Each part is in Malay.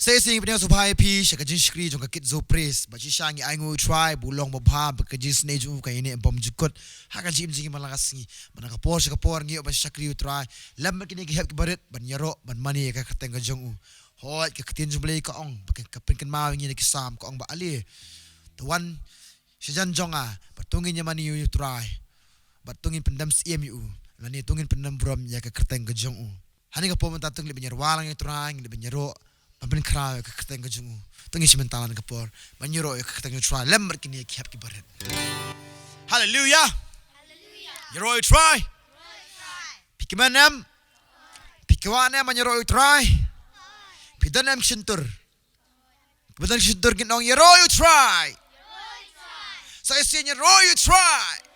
Say sing pnya supaya pi shakajin shkri jong kakit zo praise ba chi shangi aingu try bulong babha ba kajis ne ju ka ine bom jukot ha ka jim jingi malagasngi manaka por shakapor ngi ba shakri try lam kini ki hep ki barit ban yaro ban mani ka kateng ka jong u hoi ka katin jumble ka ong ba ka pin kan ma ngi ne ki sam ka ong ba ali the one shajan jonga ba tungin nya mani yu try ba tungin pendam cmu lani tungin pendam brom ya ka kateng ka jong u hani ka po man tatung li banyar walang ngi try ngi banyaro Pambin kra ka kateng ka jungu tangi simentalan ka por manyuro ka kateng try lemmer kini ki hap ki baret hallelujah yero try pikimanam pikiwana manyuro try pidanam shintur pidan shintur ginong yero try saya sin yero try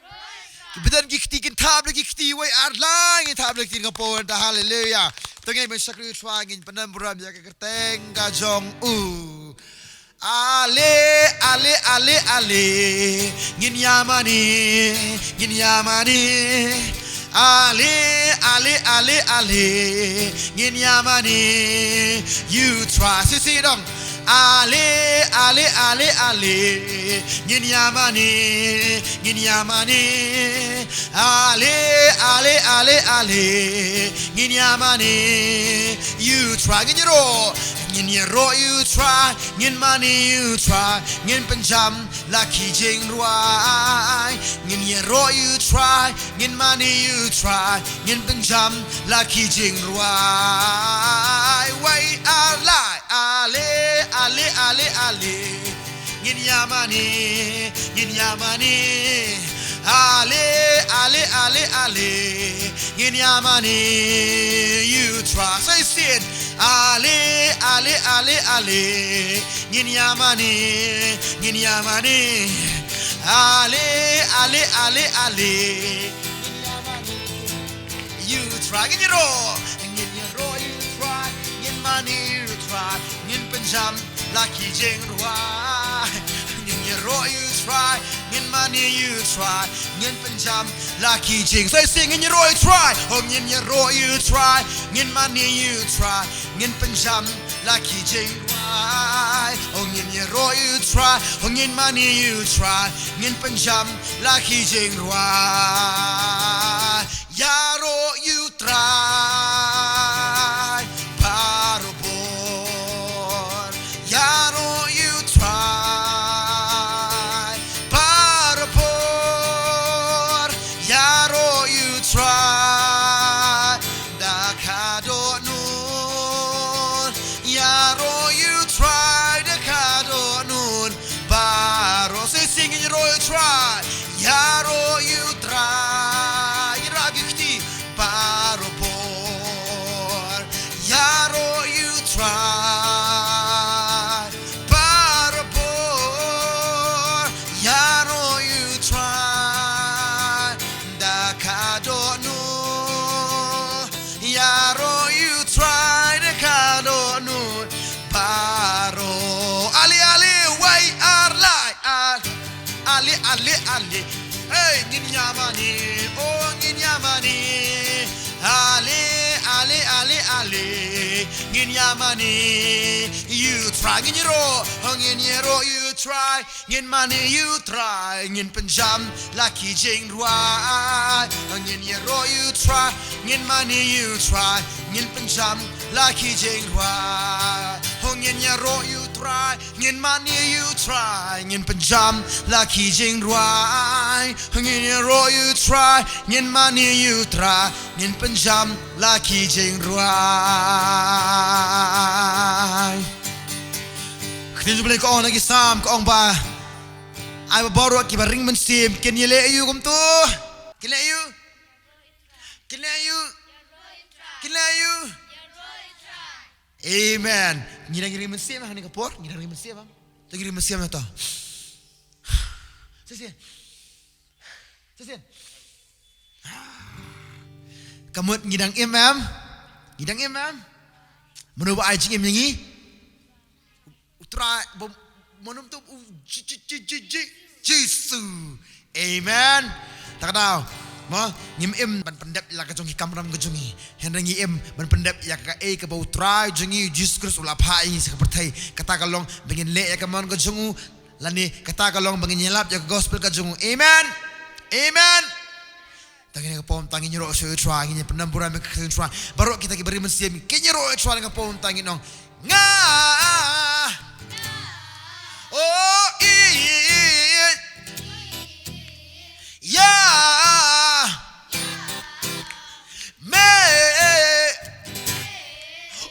Bidan gikti kin tablet gikti way arlang tablet kin kapor da hallelujah tengay may sakri swangin panamburam ya kakerteng ka jong u ale ale ale ale ngin yamani ale ale ale ale ngin yamani you try sing it dong ale ale ale ale ngin yamani ale ale ale ale ngin yamani you try ngin yero you try ngin money you try ngin penjam laki jing ruai ngin yero you try ngin money you try ngin penjam laki jing ruai wai ale ale ale ale ngin yamani ale ale ale ale ngin yamani you try say sin ale ale ale ale ngin yamani ale ale ale ale ngin yamani you try ngin yero you try ngin money you try ngin penjam laki jeng ruai ngin yero you try ngin money you try ngin penjam laki jeng say sing ngin yero you try oh ngin yero you try ngin money you try ngin penjam laki jeng ruai oh ngin yero you try oh ngin money you try ngin penjam laki jeng ruai yaro you try parobor yaro you try parobor yaro you try dakado nun yaro you try dakado nun baro say singing yaro you try yaro you try iragikti parobor yaro you try parobor yaro you try dakado nu yaro you try dakado nu paro ali ali wai arlai ali ali ali hey ngin yamani oh ngin yamani ale ale ale ale ngin yamani you try ngin yero you try ngin money you try ngin penjam laki jing ruai ngin yero you try ngin money you try ngin penjam laki jing ruai ngin yero you try ngin money you try ngin penjam laki jing ruai ngin yero you try ngin money you try ngin penjam laki jing ruai Kini boleh kau lagi sam kau ba ai baru ki baring mensim ken yele ayu kum tu ken ayu amen ngira mensim hani kapor ngira mensim bang ngira mensim na to sesen kamut ngidang imam menurut ai cing nyanyi utra monum tu Jesu amen tak tahu ma ngim im ban pendep la ka jong hikam ram ka jongi henrangi im ban pendep ya ka e ka bau try jongi Jesus Christ ula pha ingi sa perthai kata kalong bengin le ya ka mon ka jongu lani kata kalong bengin nyelap ya gospel ka jongu amen amen tangin ka pom tangin ro so try ngi penampuran me ka try baru kita ki beri mensiam ki ro try ka pom tangin nong nga oh yeah me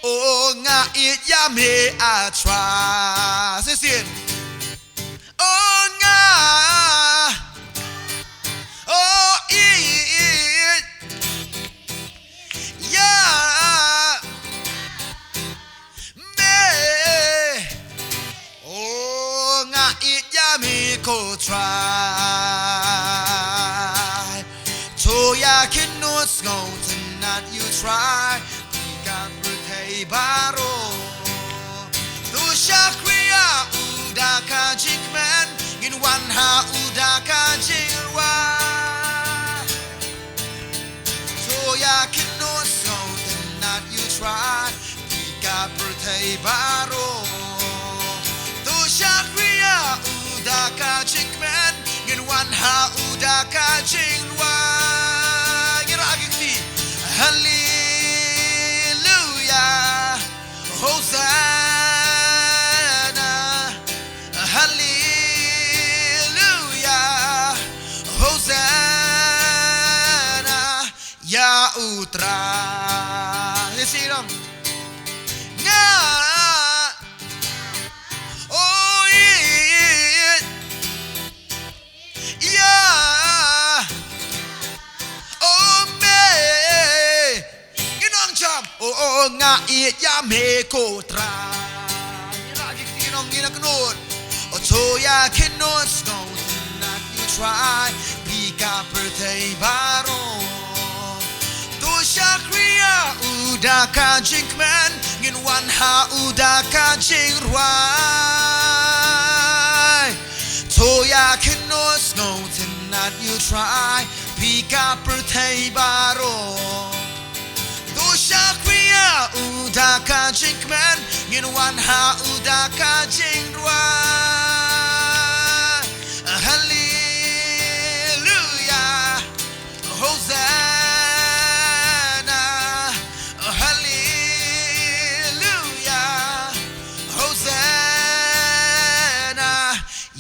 oh nga it ya me I try sisin oh nga oh it yeah me oh nga it ya me ko try ya can not go tonight you try we got birthday baro tu shakriya udaka jikman in one ha udaka jirwa so ya can not go tonight you try we got birthday baro tu shakriya udaka jikman in one ha udaka jirwa Hallelujah, Hosanna, Hallelujah, Hosanna, Ya Utra. Sing it nga, oh yeah, yeah. Oh nga it ya me ko tra lagi kinong ginagnon o to ya kinon snow not you try bika birthday baro to shakriya udaka jinkman ngin one ha udaka jingwai to ya kinon snow not you try bika birthday baro Shakriya udaka jinkman ngin one ha udaka jingwa Hallelujah Hosanna Hallelujah Hosanna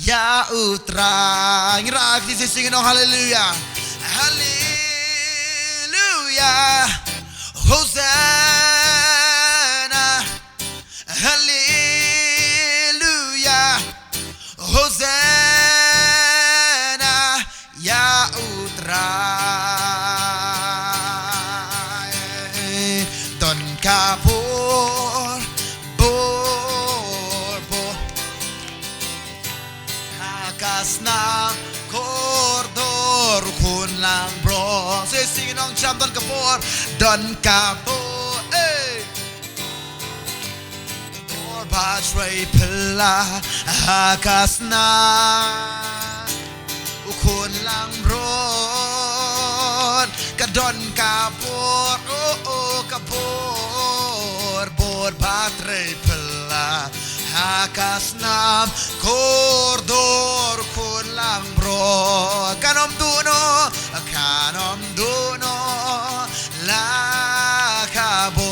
Ya Utra ngira di singing hallelujah Hallelujah Hosanna, Hallelujah, Hosanna, Ya Utra, Don Kapor, Bor, Hakasna, Kordor, Kunlang Bro, say singing on Cham Don Kapor. Don Kapor, Bor Batre Pela Hakasna Ukun lang ron Kadon Kapor, Kapor Bor Batre Pela Hakasna Kordor Kun lang bro Kanom duno La kabo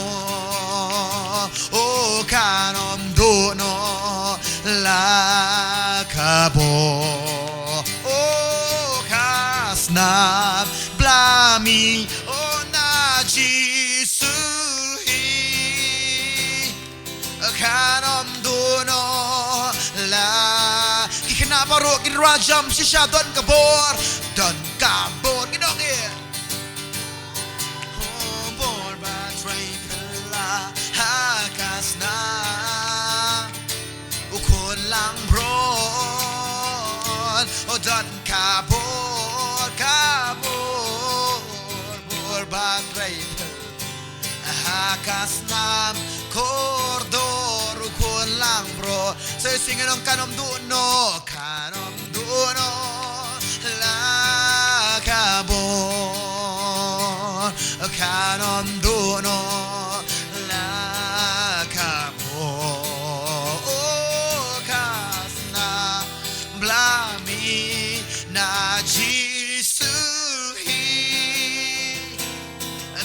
O kanom duno La kabo O kasnab Blami O najisuhi Kanom duno La Kikinaparo Kinrajam Sisha Don Kabor Don Kabor Kinokir Hakasna Ukun lang bron O dan kabor Bor bagray Hakasnam Kordor Ukun lang bro So singin ang kanom duno La kabor kanom dono la kabo kasna blami na jisuhi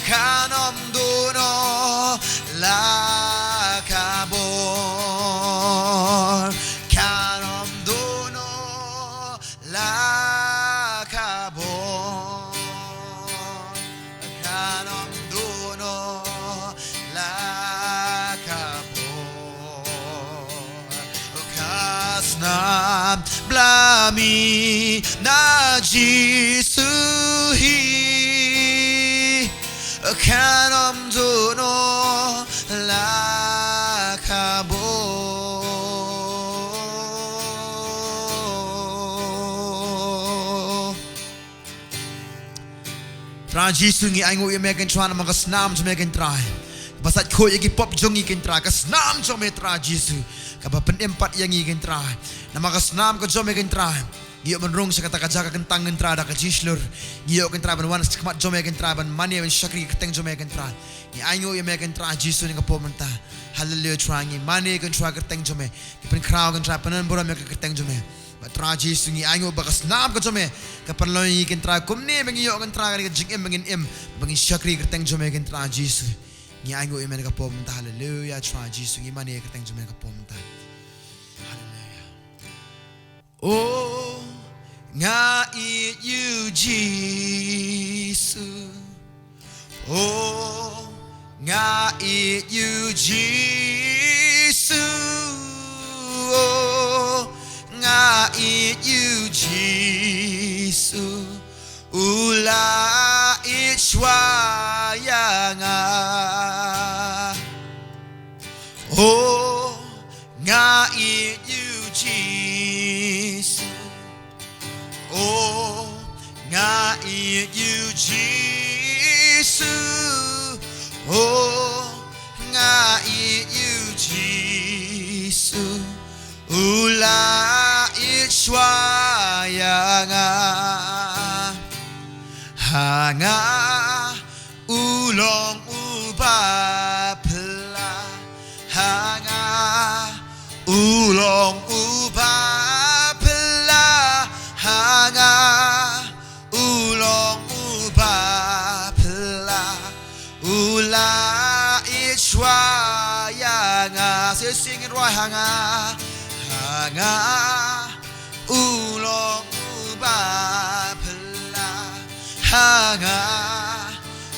kanom dono la kabo kanom dono la kabo kanom dono la kabo kasna blami na jisuhi kanom dono la kabo Traji sungi aingu ye meken try na mga snam to meken try. Basat ko ye pop jongi ken try ka snam to me traji su. Ka ba penempat yang ken try. Na mga snam ko jo meken try. Giyo man rong sa katakajaga kentang ken try da ka jinslur. Giyo ken try ban wan skmat jo meken try ban mani ben shakri keteng jo meken try. Ni aingu ye meken traji su ni ka pomenta. Hallelujah trying ni mani ken try keteng jo me. Ki pen crowd ken try panan bora me keteng jo me. Traji sungi aingo bakas nam ko jome kapan lo yi ken tra kumne bengi yo ken tra ga jing em bengin em bengi shakri keteng jome ken traji su ni aingo imen ka pom ta hallelujah traji sungi mane keteng jome ka pom ta hallelujah oh nga I you Jesus oh nga I you Jesus oh nga it you Jesus ula ichwaya nga oh nga it you Jesus oh nga it you Jesus oh nga it you Jesus ula ichwaya nga hanga ulong ubapla hanga ulong ubapla hanga ulong ubapla ula ichwaya nga say sing it right hanga hanga ulong ubapla hanga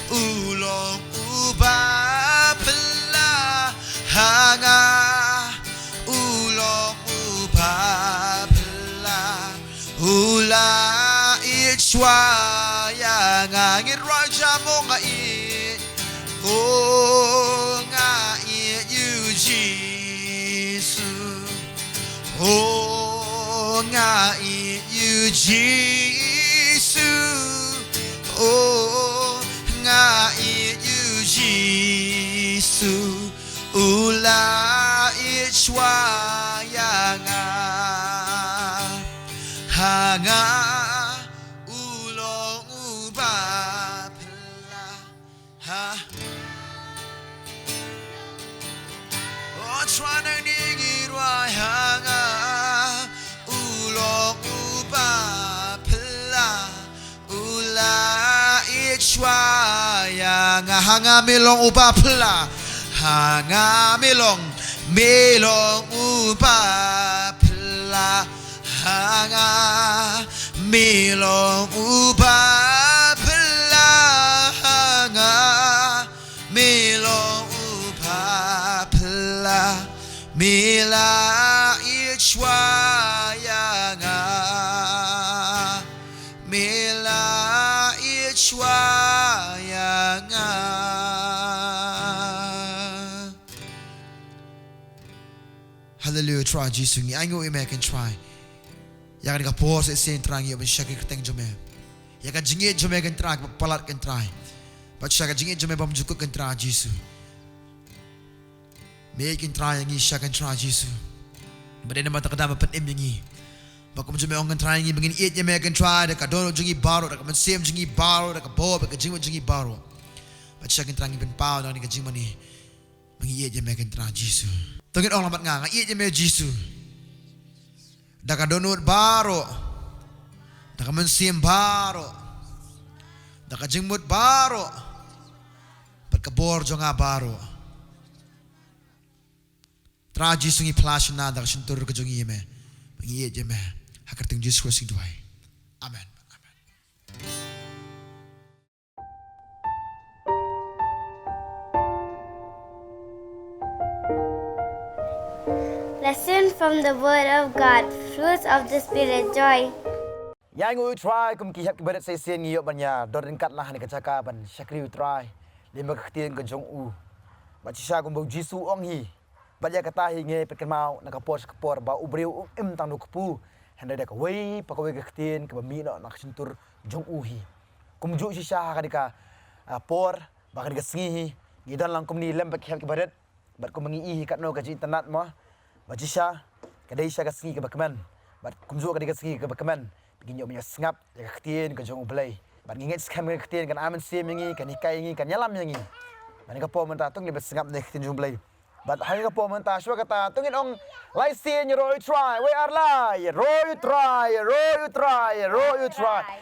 ulong ubapla hanga ulong ubapla ula ichwaya nga ngiraja mo nga it oh nga it you Jesus oh nga it you Jesus oh nga it you Jesus ula ichwaya nga hanga ulong ubapla ha oh try na ningirwa hanga ulong ubapla ula ichwaya nga hanga milong ubapla hanga milong ubapla hanga milong ubapla hanga milong ubapla mila ichwaya nga mila ichwaya nga hallelujah try Jesus ngi aingo I can try ya kan ka pos sen trang yo ben shakir teng jome ya kan jinge jome kan try palat kan try but shaka jinge jome bam jukuk kan try Jesus me kan try ngi shaka try Jesus bade na mata kadama pat em ngi bakum jome ong kan try ngi bengin it me kan try da ka dono jingi baro da ka man sem jingi baro da ka bo ka jingi jingi baro Baca kita ngin pau dengan kajing mani. Mengiye je mekan terang Jisu. Tungin orang lambat nganga iye je me Jisu. Daka donut baro. Daka mensim baro. Daka jengmut baro. Berkebor jonga baro. Terang Jisu ngi flash na daka sentur ke jongi me. Mengiye je me. Hakar ting Jisu sing duai. Amen. Lesson from the Word of God, fruits of the Spirit, joy. Yang ngui try kum ki hak berat saya sen ngiyok banya dorin kat lah ni kacaka ban syakri try lima ketien ke jong u baci sya kum bau Jisu ong hi baja kata hi nge petken mau nak kapor kapor ba ubriu tang du kepu handa dak wei pakawei ke ketien ke bami no nak sentur jong u hi kum ju si sya kadika por ba kadika sngi hi ngidan lang kum ni lem bak hak berat bat kum ngi hi kat no ka internet mo baci sya kadai sya ka sngi ke bakman bat kum ju kadika sngi ke bakman Begini punya sengap, jaga ketien ke jong belai. Ban nginget skam ke ketien kan aman sim ngi kan ikai ngi kan nyalam ngi. Ban ka po menta tung ni sengap ne ketien jong belai. Ban hai ka po menta shwa kata tungin ong lai sin ro try, we are lai, ro you try.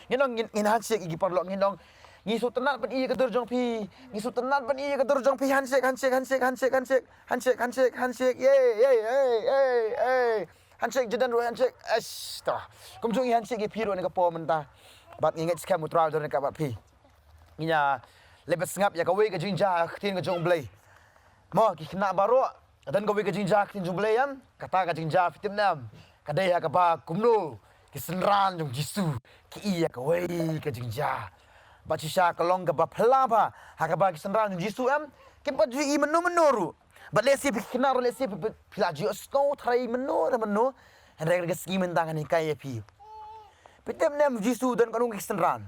Nginong ngin handshake igi parlok nginong ngisu tenat ban iya ke dur jong pi. Ngisu tenat ban iya ke dur jong pi handshake. Yay. Handshake jadan ro handshake ta kum jong handshake ge piro ni ka po menta bat nginget skam utral do ni ka bat pi nginya lebet sengap ya ka we ka jinja tin ka jong blai mo ki kena baro dan ka we ka jinja tin jong blai yam kata ka jinja fitim nam kadai ha ka ba kumno ki senran jong Jisu ki iya ka we ka jinja ba chi sha ka long ka ba phla ba ha ka ba ki senran jong Jisu am kim pa ju i menoru But let's see, let's see, pelaju sekolah try menu, and mereka ski mentangan ikai api. Pitip nem Jisu dan kanung ekstenran.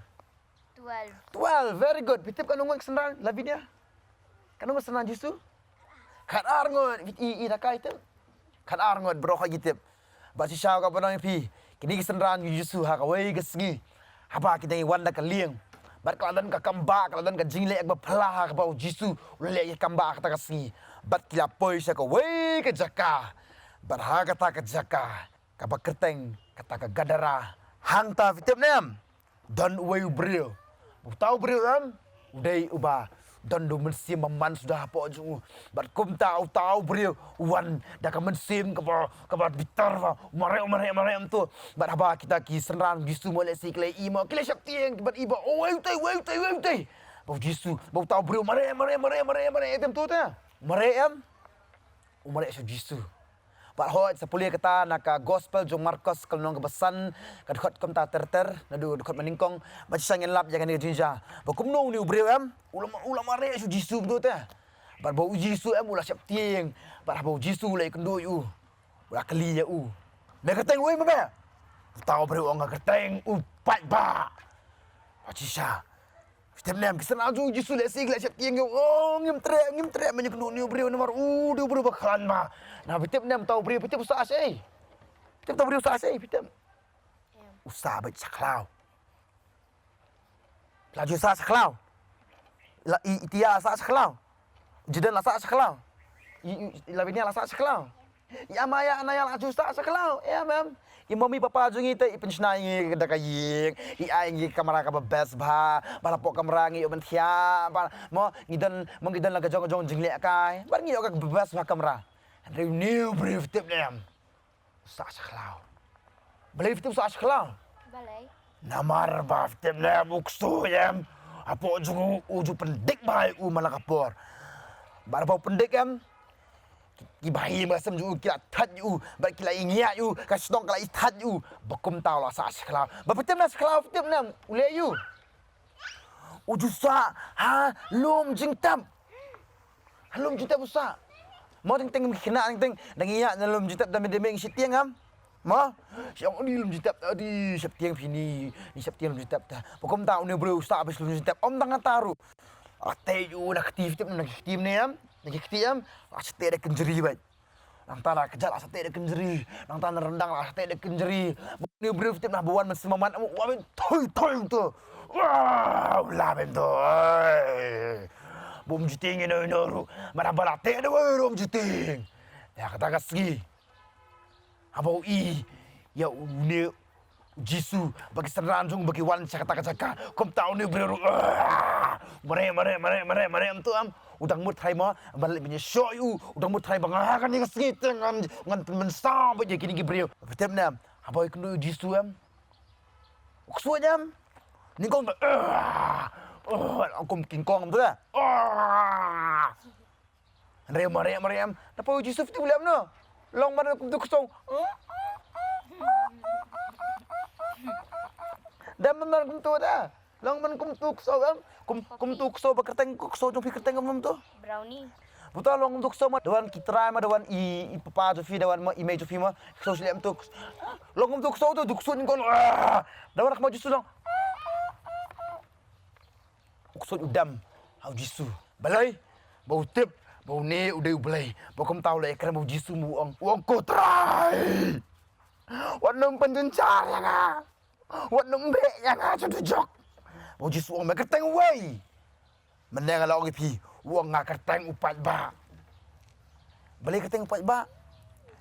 12, very good. Pitip kanung ekstenran, labinya. Kanung ekstenran Jisu. Kan arngot, i takai itu. Kan arngot bro hagitip. Baca syau ka panang api. Kini ekstenran Jisu hakawai ski. Apa kita yang wanda kaliang. Bat keladan ka kamba, keladan ka jinglek ba plah ka bau Jisu, ulek kamba ka takasngi. Bat kila poi sa ka wei ka jaka. Bat ha ka ta ka jaka. Ka ba kerteng kata ka gadara. Hang ta fitip nem. Dan wei bril. Tahu bril am? Udai uba. Dan do mensim man sudah apa ju. Bat kum tahu bril wan da ka mensim ka ba bitar ba. Mare tu. Bat haba kita ki senran Jisu molek si klei imo. Klei syak tieng bat iba. Oh wei tai. Bau Jisu, bau tahu bril mare etem tu ta. Mare am. Mare syak Jisu. Bat hot sepulia kata nak gospel jong Markus kalnong kebesan kadhot kom ta terter nadu dhot meningkong baca sangin lap jangan ni jinja. Ba kumno ni bril am. Ulama mare syak Jisu tu ta. Bat bau Jisu am ulah syak tieng. Bat bau Jisu lai kendo yu. Ulah keli ya u. Mereka teng wei mama. Tahu bril ong kerteng upat ba. Baca sya. Kita nem kesenal ju Jisu le sig le syak tieng oh ngim trek menyu kendo ni bril nomor du bril bakalan ma. Nah, pitip nem tahu bril pitip usaha sei. Pitip tahu bril usaha sei pitip. Usaha baik saklau. Pelaju usaha saklau. Itia usaha saklau. Jidan usaha saklau. Lavinia usaha saklau. Ya maya anaya laju usaha saklau. Ya mem. Mami papa jungi te pensiona ngi dakaying. Ai ngi kamera ka best ba. Bala po kamera ngi ben thia. Mo ngidan la gajong jinglek kai. Bar ngi ka best ba kamera. New brief tip nem. Usaha saklau. Beli tip usaha saklau. Balai. Namar ba tip nem ukso yam. Apo uju pendik bai malah kapor. Bar bau pendik yam. Ki bayi masam ju kila tat ju, bar kila ingia ju, ka stong kala itat ju. Bakum tahu lah usaha saklau. Ba tip nem saklau tip nem. Ule ju. Uju sa lum jingtam. Halum jingtam usaha. Mau teng kena teng dangia dalam jitab dan demeng sitiang am. Ma, siang ni lum jitab tadi setiang pini, ni setiang lum jitab dah. Pokom tahu ni bro ustaz habis lum jitab om tangan taru. Ate ju nak aktif ni am, nak aktif am, ate ada kenjeri baik. Nang tanah kejal ate ada kenjeri, nang tanah rendang ate ada kenjeri. Ni bro tip nak buan mesti mamat amu wamin toy tu. Wow, lah bento. bom juting ino mana balate do bom juting ya kata kasgi abau ya une Jisu bagi seranjung bagi wan cakap kom tahu ni bro mare tu udang mut thai ma balik punya show you udang mut thai bangakan ni kasgi ngan mensam baje kini bro betem nam abau iknu Jisu uksuanyam ni kong kom king kong tu lah Mariam apa Jisu tu boleh no long mana kum tu kusong dan benar kum tu dah. Lang man kum tu so kum tu so bakerteng so jong fikerteng kum tu. Brownie. Buta long tu so ma dawan kitrai ma dawan i papa tu fi dawan ma image tu fi ma so slim tu. Long kum tu so tu duk sun kon. Dawan ak ma jisu long. Uksud udam hau jisu. Balai bau tip bau ne udai balai. Bau kum tahu le kerana bau jisu mu uang ko try. Wan nang penjencar yang Wat nembe yang tu jok. Bau jisu orang kerteng wei. Menang ala orang pi. Uang kerteng upat ba. Balik kerteng upat ba.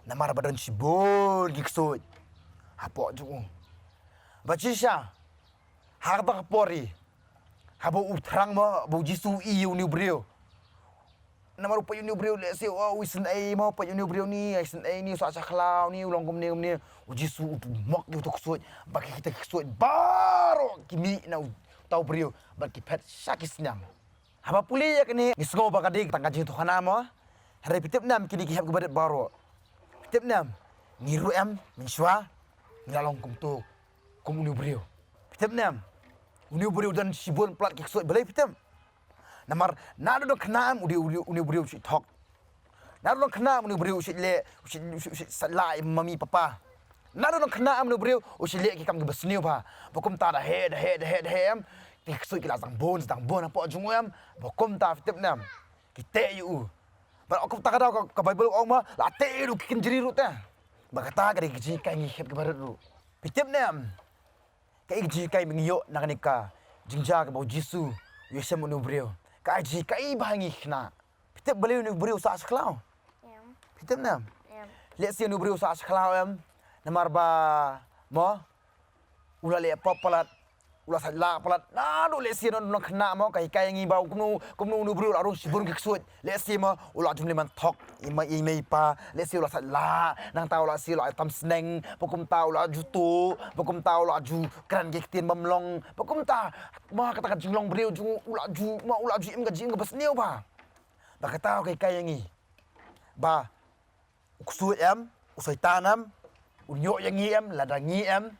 Nama badan sibur giksud. Apa tu? Bacisha. Harba kapori. Habo utrang ma bau jisu iu ni brio. Nama rupa uni brio le se wisen ai mau pa uni brio ni isen ai ni sa klau ni ulong kom ni jisu tu mak ni tu ksut bagi kita ksut baru kimi na tau brio bagi pet sakis nyang apa puli ya kini ngisngo bagadi tangka jitu khana ma hari pitip nam kini ki hab gebadet baru pitip nam ngiru am menshwa ngalong kum tu kum uni brio pitip nam uni brio dan sibun plat ki ksut balai pitip Namar nado kenam uni brio si tok. Nado kenam uni brio si le si salai mami papa. Nado kenam uni brio si le ki kam ke besniu pa. Bokum ta da he am. Ti sui ki la sang bon apa jungu am. Bokum ta fitip nam. Ki te yu. Ba aku tak ada ka Bible ong ma la te ru ki jeri ru ta. Ba kata ka ki kai ngi khep ke barat ru. Fitip nam. Kai ji kai mingyo nakanika. Jingja ke bau Jisu. Yesem uni brio. Kaji kai bahangi kena. Pitip beli uni beri usaha seklau. Pitip nam. Lihat si uni beri usaha seklau am. Namar ba mo. Ula le papalat. Ula sadla palat. Nado lihat si non kena mo kai kai ngi bau kumnu uni beri arung sibun kiksut. Lihat si mo ula jumli man tok ima pa. Lihat si ula sadla nang tahu ula si ula tam seneng. Pokum tahu ula jutu. Pokum tahu ula ju keran gektin mamlong. Pokum tahu ma kata jinglong beriu ju ula ju im ka jing ka besniu ba. Ba kata kai yangi. Ba uksu em, usoi tanam, unyo yangi em, ladangi em.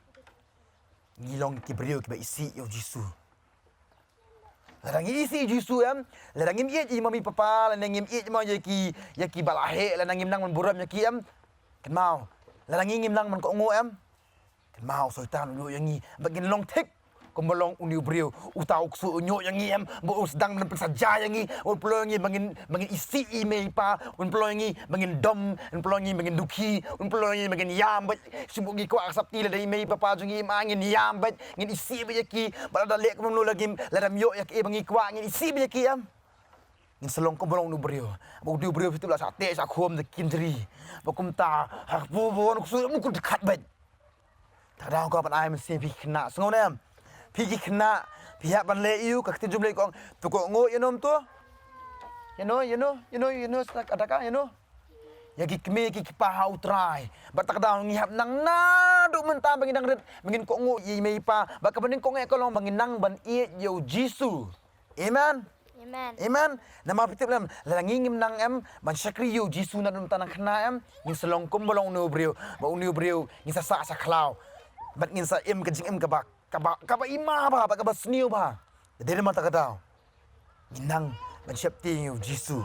Ngilong ki beriu ki ba isi yo Jisu. Ladangi isi Jisu em, ladangim ie mami papa, ladangim ie ma yaki balahe, ladangim nang man buram yaki em. Kan mau. Ladangi ngim nang man ko ngo em. Kan mau soi tan unyo yangi bagin long tek. Kumolong uni brio utau ksu unyo yang em bo sedang saja yang un pelongi bangin isi email pa un pelongi bangin dom un pelongi bangin duki un pelongi bangin yam bat sibugi ko asapti la email pa jungi mangin yam bat ngin isi bejaki balada lek kumno lagi ladam yo yak e bangi kwa ngin isi bejaki am ngin selong kumolong uni brio bo uni brio itu la sate sa khom de kindri bo kumta ha bo ksu mu ku dekat bat tadang ko pan ai men se bi kena sngone Pigi kena pihak ban le iu ka tin jumle kong tu ko ngo yenom tu you know adaka yagi kemi ki pa try ba tak daw ngihap nang na do menta bangin nang red bangin ko ngo yi mei pa ba ka baning ko nge ko long bangin nang ban i yo Jisu amen nama pitip lam langingim nang em ban sakri yo Jisu na dum tanang kena em ngin selong kum bolong no brio ba uni brio ngin sa klau bat ngin sa em ka jing em ka bak kaba ima ba kaba sniu ba dari mata kadau ginang ban syapti Jisu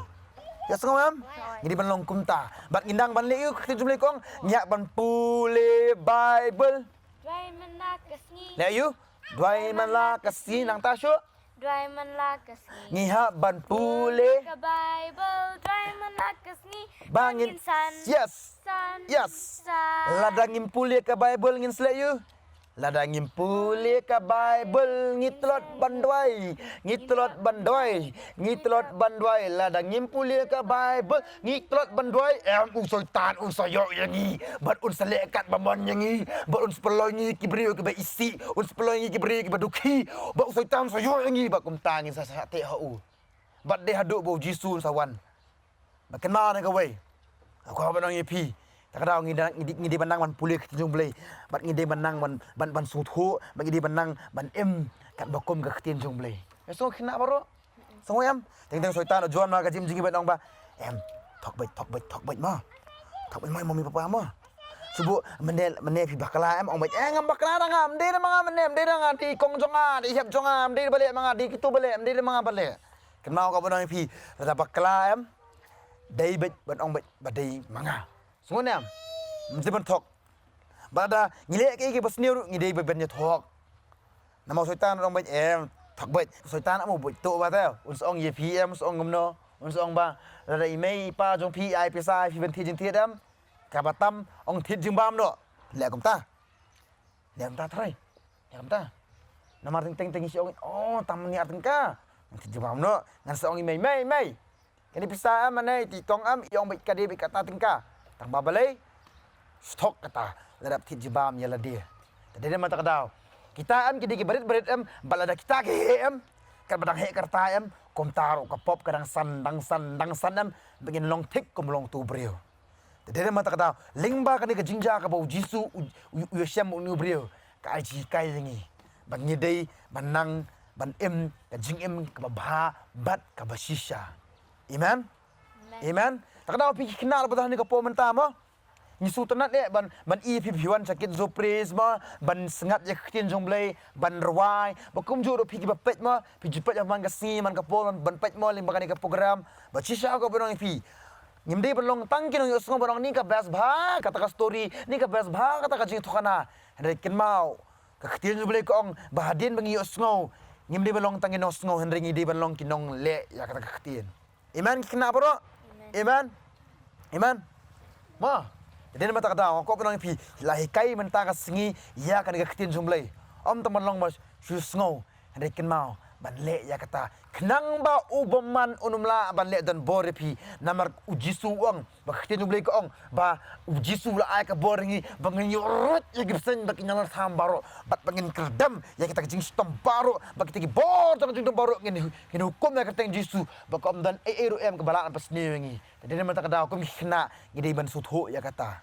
ya sengam ngini ban long kumta bat ngindang ban leu kita jumle kong nyak ban pule Bible Dwai man la kasni. le you dwai man la kasi nang tasyo Dwai man la kasni. ngiha ban pule Ka Bible. Dwai man la kasni. bangin san. yes San. yes San. ladangin pule ka Bible ngin sle you Lada ngimpuli ka Bible ngitlot bandwai lada ngimpuli ka Bible ngitlot bandwai usoy tan usoyo yangi bat un selekat bamon yangi bat un speloi ni kibrio ke isi un speloi ni kibrio ke baduki bat usoy tan usoyo yangi bat kumtangi sa te hu bat de hadu bo jisu sawan bat kenal ka wei aku abanang yepi takadau ngidi banang man pulih ketinjung belai bat ngidi banang ban suthu bat ngidi banang ban kat bakom ke ketinjung belai so kena baro so teng soitan juan ma ka jim jingi bat ong ba thok bait ma mami papa ma subu mene pi bakala ong bait ngam bakala ngam de manga mene de ngam ti kong jonga di hiap jonga de balik manga di kitu balik de manga balik kenal ka banang pi rada bakala dai bat ong bat dai manga Sungonam, mesti bentok. Bada ngilek ke basniu ngidei bebennya thok. Nama soitan orang baik thok baik. Soitan amu buat tu bata. Unsong ye PM unsong ngomno, unsong ba rada imei pa jong PI pesai fi benti jing tiadam. Kabatam ong tit jing bam no. Lek kom ta. Trai. Lek kom ta. Nama teng isi ong tam ni atengka. Tit jing bam no. Ngan seong imei mei. Kini pisah mana ti tong iong baik kadi baik kata tengka. Tang babalay stok kata ladap tit jibam ya ladia tadi dia mata kadau kita kidi berit balada kita ke kan badang he karta kom taru ka pop kadang san begin long tik kom long tu brio tadi dia mata kadau lingba kan ke jinja ka bau jisu u syam nu brio ka aji kai ngi bang ngidei banang ban ka jing ka ba bat ka basisha amen takdaw pi kenal bedah ni kapo mentama ni sutanat le ban i piwan sakit zopres ma ban sengat je ktin jomblai ban rawai bakum ju ro pi bapet ma pi jipat yang man gasi man kapo ban pet mo lim bakani ka program ba chisha ko benong pi ngimde belong tangkin yo song benong ni ka best bha kata ka story ni ka best bha kata ka jing thukana henry kin mau ka ktin jomblai ko ong bahadin bangi yo song ngimde belong tangin no song henry ngide belong kinong le ya kata ka ktin iman kena bro Amen. Ma. Jadi mata kata aku pernah pi lahi kai mentaka singi ya kan ketin jumlai. Teman long mas susngau hendakin mau ban le ya kata kenang ba ubaman unumla ban le dan borepi namar ujisu uang ba ketin jumlai ko ong ba ujisu la ai ka boringi bangen yorot ya gibsen ba kinyalar sambaro bat bangen kerdam ya kita jing stom baro ba kita bor tan jing baro ngin hukum ya keteng jisu ba kom dan eru ke balaan pas niwengi jadi mata kada hukum kena ngidei ban sutho ya kata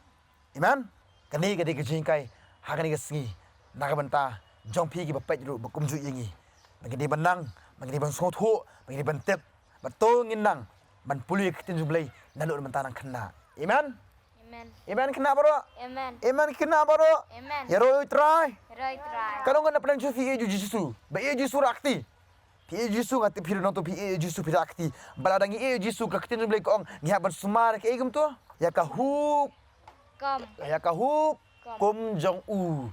iman kani gade ke jingkai hakani ke singi nakabanta jong pi ki ba pet ru ba kumju yingi bagi benang bagi ban sutho bagi ban tep betul nginang ban pului ketin jumlai nalu mentanang kena iman kena bro iman kena bro ya roy try kalau ngana plan ju fi jisu ba jisu rakti pi jisu ngati pir no to pi jisu pi rakti baladangi jisu ka ketin jumlai ko ong ngiha ban sumar ke igum to ya ka hu kum jong u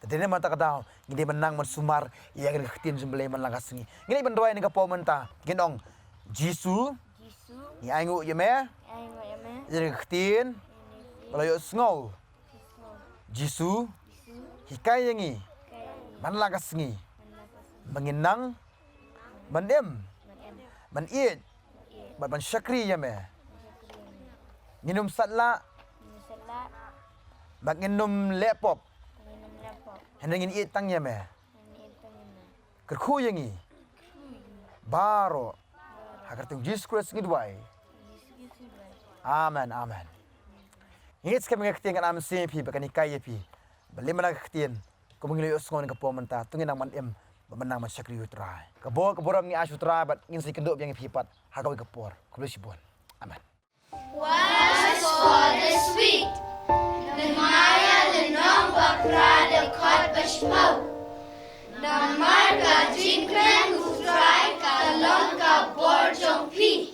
tadi mata kadau ngide menang sumar ya kan ketin jumlai man langasingi ngini bendoy ni ka pomenta ginong jisu ni aingu ye me ya ketin balayo sngow jisu hikai yangi man langasingi menginang mandem man iet ban syakri ya me nginum satla bak nginum lepop henengin iet tang ya me kerku yangi baro agar tung Jesus Christ ngidwai amen ngit skam ngakti ngan am sempi bakani kai pi bali mana khtien ko mangilo usngon ka pomenta tungin nang man menang man syakri utrai kabo kaboram ngi asutra bat ngin si kenduk yang pipat hakawi kapor kublisibon amen Once for this week the Maya the number prada kot bashpau the marka jinkren utrai ka lonka borjong pi